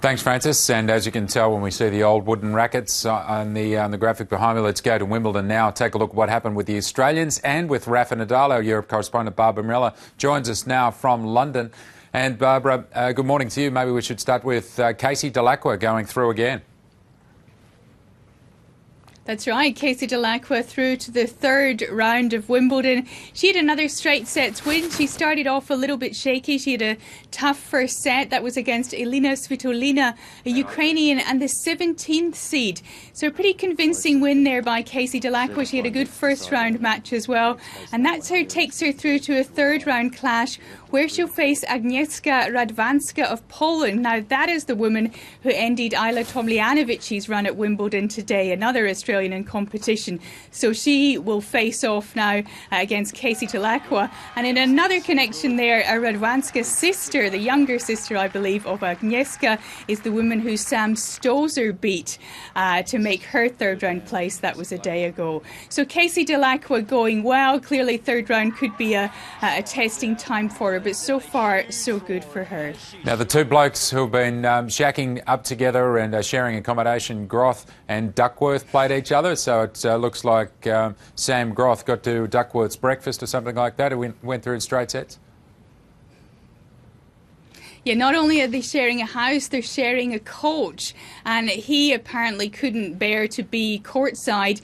Thanks, Francis. And as you can tell when we see the old wooden rackets on the graphic behind me, let's go to Wimbledon now. Take a look at what happened with the Australians and with Rafa Nadal. Our Europe correspondent Barbara Mirella joins us now from London. And Barbara, good morning to you. Maybe we should start with Casey Dell'Acqua going through again. That's right, Casey Dell'Acqua through to the third round of Wimbledon. She had another straight sets win. She started off a little bit shaky. She had a tough first set. That was against Elina Svitolina, a Ukrainian, and the 17th seed. So a pretty convincing win there by Casey Dell'Acqua. She had a good first round match as well. And that's how it takes her through to a third round clash where she'll face Agnieszka Radwanska of Poland. Now that is the woman who ended Ajla Tomljanovic's run at Wimbledon today, another Australian in competition. So she will face off now against Casey Dell'Acqua. And in another connection there, Radwanska's sister, the younger sister, I believe, of Agnieszka, is the woman who Sam Stosur beat to make her third round place. That was a day ago. So Casey Dell'Acqua going well. Clearly third round could be a testing time for her, but so far so good for her. Now the two blokes who've been shacking up together and sharing accommodation, Groth and Duckworth, played each other. So it looks like Sam Groth got to Duckworth's breakfast or something like that. It went through in straight sets. Yeah, not only are they sharing a house, they're sharing a coach. And he apparently couldn't bear to be courtside,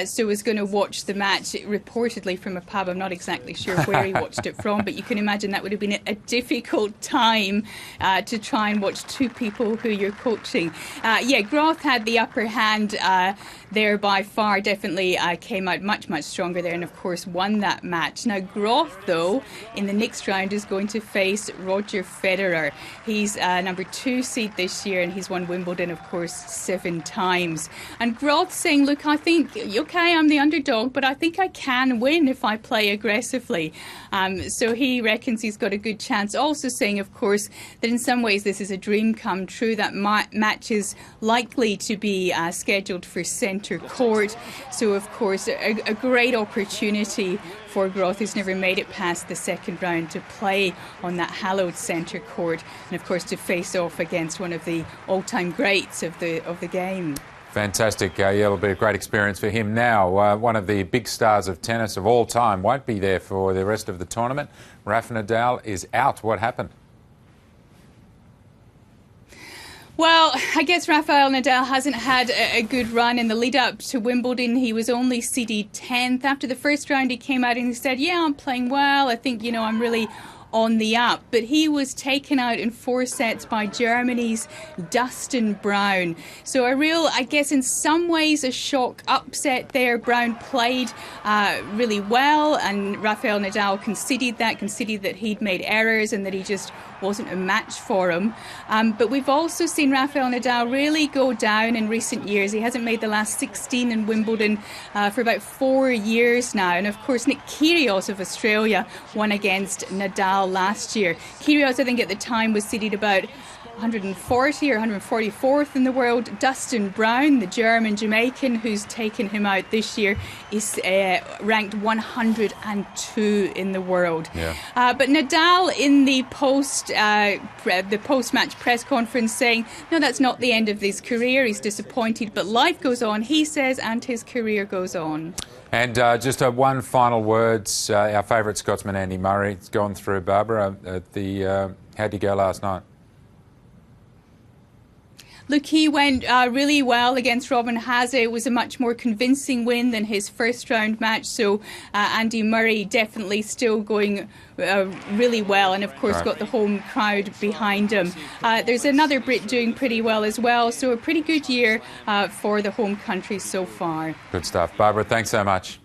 so was going to watch the match reportedly from a pub. I'm not exactly sure where he watched it from, but you can imagine that would have been a difficult time to try and watch two people who you're coaching. Yeah, Groth had the upper hand there by far, definitely came out much, much stronger there and, of course, won that match. Now, Groth, though, in the next round is going to face Roger Federer. He's number 2 seed this year and he's won Wimbledon, of course, 7 times. And Groth saying, look, I think, okay, I'm the underdog, but I think I can win if I play aggressively. So he reckons he's got a good chance. Also saying, of course, that in some ways this is a dream come true. That match is likely to be scheduled for centre court. So, of course, a great opportunity for Groth, who's never made it past the second round, to play on that hallowed centre court and, of course, to face off against one of the all-time greats of the game. Fantastic. Yeah, it'll be a great experience for him now. One of the big stars of tennis of all time won't be there for the rest of the tournament. Rafa Nadal is out. What happened? Well, I guess Rafael Nadal hasn't had a good run in the lead-up to Wimbledon. He was only seeded 10th. After the first round, he came out and he said, yeah, I'm playing well. I think, I'm really on the up. But he was taken out in 4 sets by Germany's Dustin Brown. So I guess in some ways a shock upset there. Brown played really well and Rafael Nadal conceded that he'd made errors and that he just wasn't a match for him. But we've also seen Rafael Nadal really go down in recent years. He hasn't made the last 16 in Wimbledon for about 4 years now. And of course, Nick Kyrgios of Australia won against Nadal last year. Kyrgios, I think at the time, was seeded about 140 or 144th in the world. Dustin Brown, the German-Jamaican who's taken him out this year, is ranked 102 in the world. Yeah. But Nadal in the post-match press conference saying, no, that's not the end of his career. He's disappointed, but life goes on, he says, and his career goes on. And just one final word. Our favourite Scotsman, Andy Murray, has gone through. Barbara, how'd you go last night? Look, he went really well against Robin Haase. It was a much more convincing win than his first round match. So Andy Murray definitely still going really well and, of course, got the home crowd behind him. There's another Brit doing pretty well as well. So a pretty good year for the home country so far. Good stuff. Barbara, thanks so much.